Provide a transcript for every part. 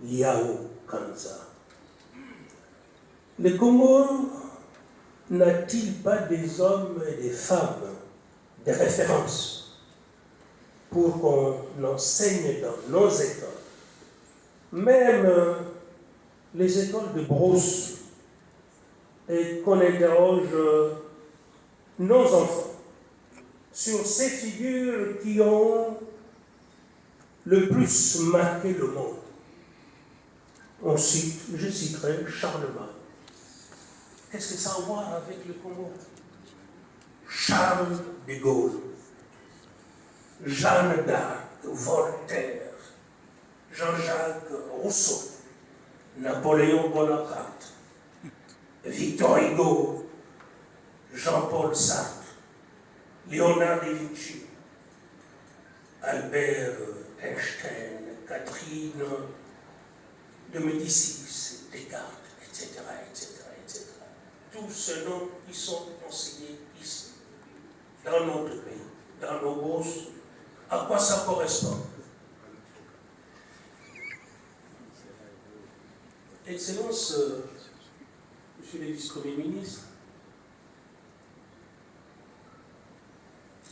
Liao Kanza. Le Congo n'a-t-il pas des hommes et des femmes de référence pour qu'on enseigne dans nos écoles, même les écoles de brousse, et qu'on interroge nos enfants sur ces figures qui ont le plus marqué le monde. Je citerai Charlemagne. Qu'est-ce que ça a à voir avec le Congo? Charles de Gaulle, Jeanne d'Arc, Voltaire, Jean-Jacques Rousseau, Napoléon Bonaparte, Victor Hugo, Jean-Paul Sartre, Léonard de Vinci, Albert Einstein, Catherine de Médicis, Descartes, etc., etc., etc. Tous ces noms qui sont enseignés ici, dans notre pays, dans nos bourses. À quoi ça correspond? Excellence, Monsieur le vice-premier ministre,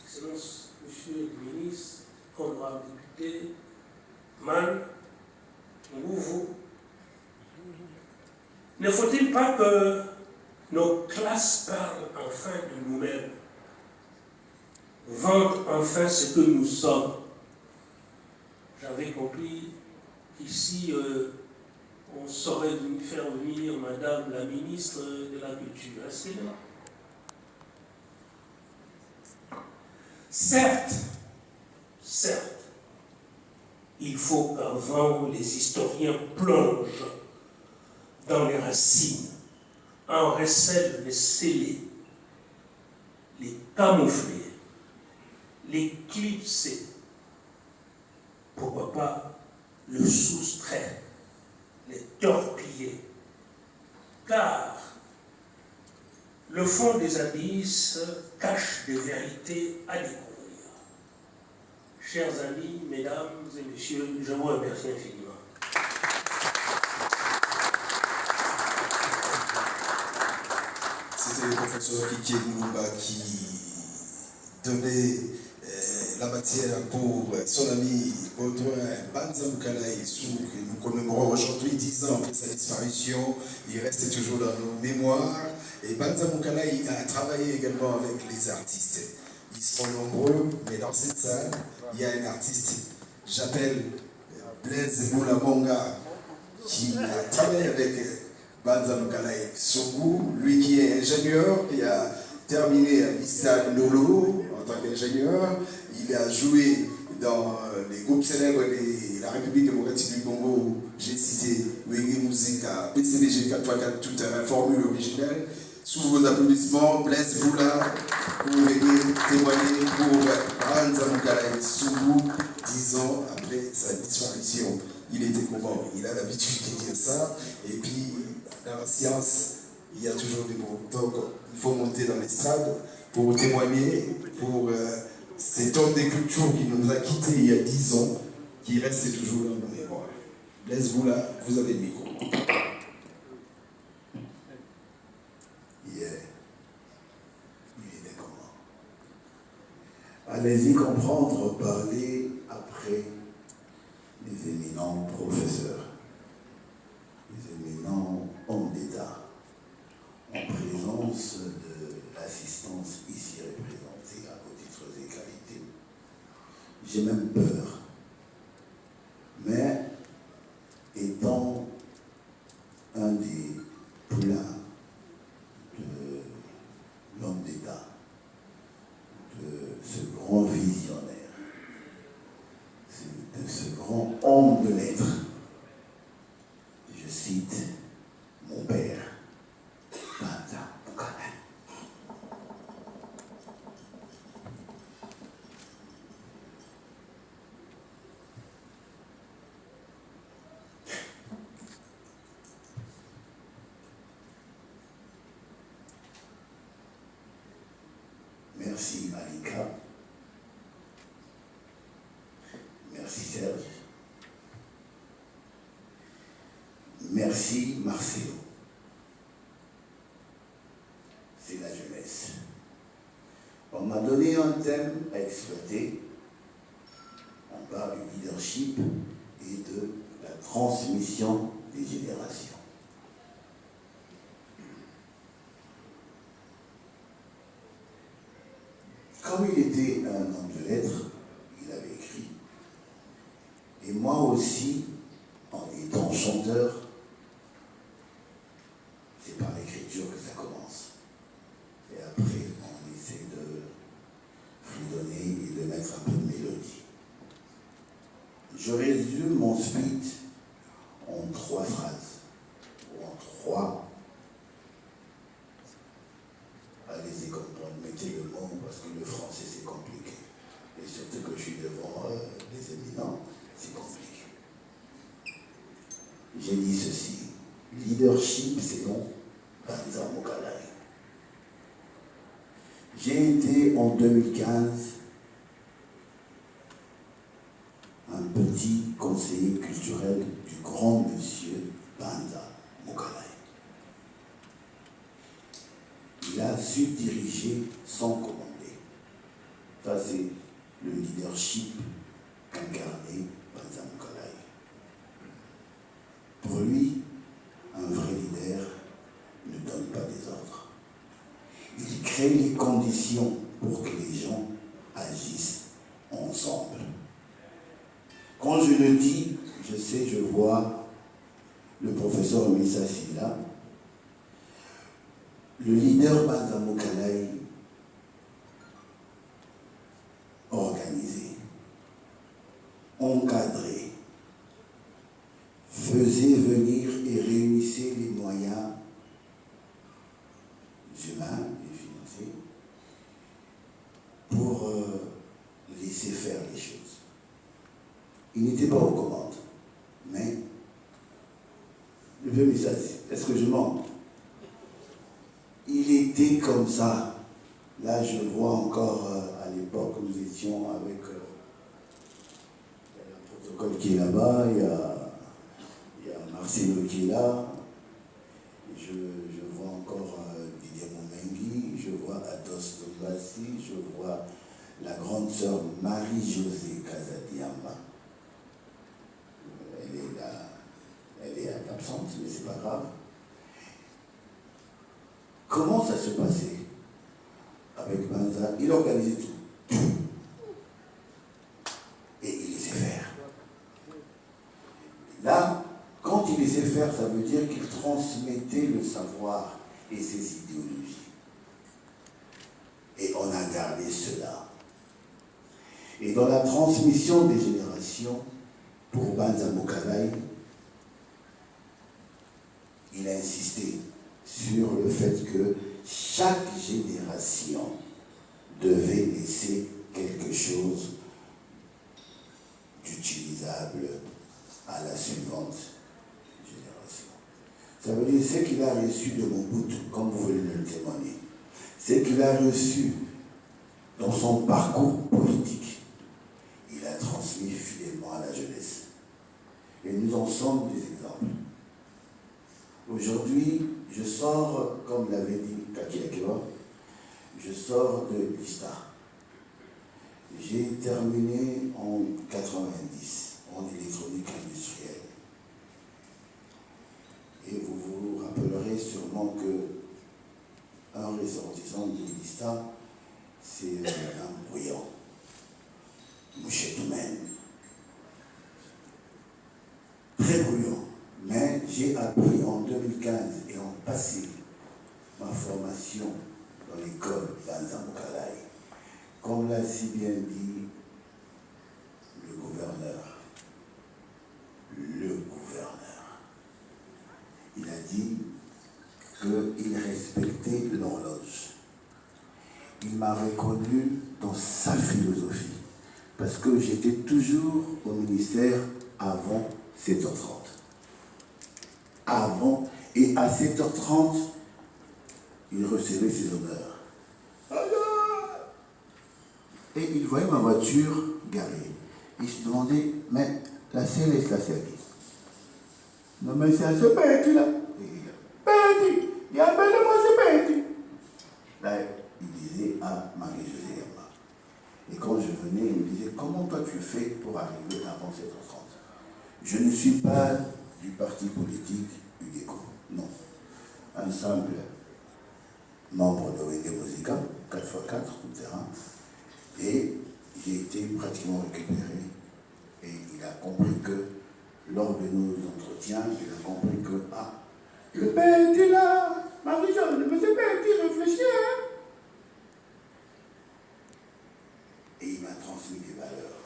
Excellence, Monsieur le ministre, honorable député, Man, Ngouvou, ne faut-il pas que nos classes parlent enfin de nous-mêmes, vendent enfin ce que nous sommes? J'avais compris qu'ici, on saurait faire venir Madame la ministre de la Culture. Est-ce que non? Certes, il faut qu'avant les historiens plongent dans les racines, en recèlent les scellés, les camoufler, les clipser, pourquoi pas le soustraire, les torpiller, car le fond des abysses cache des vérités à découvrir. Chers amis, mesdames et messieurs, je vous remercie infiniment. C'était le professeur Kiki Moulumba qui donnait la matière pour son ami Baudouin Banza Mukalaï, que nous commémorons aujourd'hui 10 ans après sa disparition. Il reste toujours dans nos mémoires. Et Banza Mukalaï a travaillé également avec les artistes. Ils sont nombreux, mais dans cette salle, il y a un artiste, j'appelle Blaise Moulamonga, qui a travaillé avec Banza Mukalaï Sougou, lui qui est ingénieur, qui a terminé à l'ISA Nolo en tant qu'ingénieur. Il a joué dans les groupes célèbres de la République démocratique du Congo. J'ai cité Wenge Musica, PCBG 4x4 tout terrain, formule originelle. Sous vos applaudissements, Blaise Voula, pour venir témoigner pour Banza Mukalaï Sougou, 10 ans après sa disparition. Il était comment? Il a l'habitude de dire ça. Et puis, dans la science, il y a toujours des mots. Donc, il faut monter dans l'estrade pour témoigner pour cet homme des cultures qui nous a quittés il y a 10 ans, qui reste toujours dans nos mémoires. Blaise Voula, vous avez le micro. Yeah. Il est comment? Allez-y comprendre, parler après les éminents professeurs, les éminents hommes d'État, en présence de l'assistance ici représentée à vos titres et qualités. J'ai même peur. Mais étant un des plats de l'homme d'État, de ce grand visionnaire, de ce grand homme de lettres, je cite mon père, Banza Mukalaï. Merci Malika. Merci Serge. Merci Marcelo. C'est la jeunesse. On m'a donné un thème à exploiter. On parle du leadership et de la transmission des générations. Comme il était un homme de lettres, il avait écrit, et moi aussi, en étant chanteur, c'est par l'écriture que ça commence. Et après, on essaie de fredonner et de mettre un peu de mélodie. Je résume mon speech en 3 phrases, ou en 3. Allez-y comprendre, mettez le mot, parce que le français c'est compliqué. Et surtout que je suis devant des éminents, c'est compliqué. J'ai dit ceci, leadership c'est non, Banza Mokalai. J'ai été en 2015 un petit conseiller culturel du grand monsieur Banza Mokalai. Il a su diriger sans commander. Ça, c'est le leadership qu'incarnait Banza Mokalai. Pour lui, un vrai leader ne donne pas des ordres. Il crée les conditions pour que les gens agissent ensemble. Quand je le dis, je sais, je vois le professeur Missa Silla. Le leader Banza Mokalai organisé, encadré, faisait venir et réunissait les moyens humains et financiers pour laisser faire les choses. Il n'était pas aux commandes, mais le vieux message, est-ce que je mens? Il était comme ça. Là, je vois encore à l'époque, nous étions avec il y a le protocole qui est là-bas, il y a Marcelo qui est là, je vois encore Didier Momengi, je vois Ados Lombassi, je vois la grande sœur Marie-Josée Casadiamba. Elle est là, elle est absente, mais c'est pas grave. Comment ça se passait avec Banza? Il organisait tout. Et il laissait faire. Là, quand il laissait faire, ça veut dire qu'il transmettait le savoir et ses idéologies. Et on a gardé cela. Et dans la transmission des générations, pour Banza Mokalai, il a insisté sur le fait que chaque génération devait laisser quelque chose d'utilisable à la suivante génération. Ça veut dire ce qu'il a reçu de Mobutu, comme vous voulez le témoigner, ce qu'il a reçu dans son parcours politique, il a transmis fidèlement à la jeunesse. Et nous en sommes des exemples. Aujourd'hui, je sors, comme l'avait dit Kakiakewa, je sors de l'ISTA. J'ai terminé en 90, en électronique industrielle. Et vous vous rappellerez sûrement que un ressortissant de l'ISTA, c'est un bruyant, Mouchetoumen. Très bruyant. Mais j'ai appris en 2015 et en passé ma formation dans l'école Banza Mokalai. Comme l'a si bien dit le gouverneur. Il a dit qu'il respectait l'horloge. Il m'a reconnu dans sa philosophie. Parce que j'étais toujours au ministère avant 7h30. Avant, et à 7h30, il recevait ses honneurs. Et il voyait ma voiture garée. Il se demandait, mais la selle est la service. Non, mais c'est à ce petit là. Petit, il appelle-moi ce petit. Là, il disait à Marie-Josée Yamba. Et quand je venais, il me disait, comment toi tu fais pour arriver avant 7h30? Je ne suis pas du parti politique UDECO, non. Un simple membre de ONG Musica, 4x4, tout terrain. Et j'ai été pratiquement récupéré. Et il a compris que, lors de nos entretiens, il a compris que, le petit là, Marie-Jo, le monsieur petit réfléchit, hein? Et il m'a transmis des valeurs.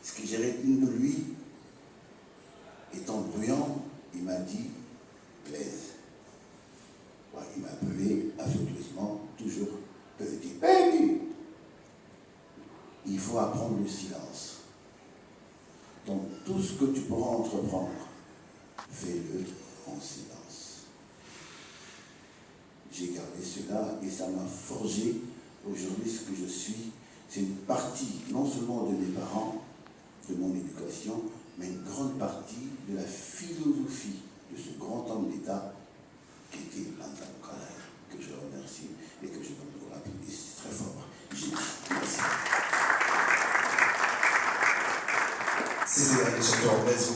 Ce que j'ai retenu de lui, étant bruyant, il m'a dit, Blaise. Ouais, il m'a appelé affectueusement, toujours petit. Petit! Il faut apprendre le silence. Donc, tout ce que tu pourras entreprendre, fais-le en silence. J'ai gardé cela et ça m'a forgé aujourd'hui ce que je suis. C'est une partie, non seulement de mes parents, de mon éducation, mais une grande partie de la philosophie de ce grand homme d'État qui était Banza Moukalay, que je remercie et que je donne pour l'applaudisse très fort. Merci. C'était la chanteur Blaise.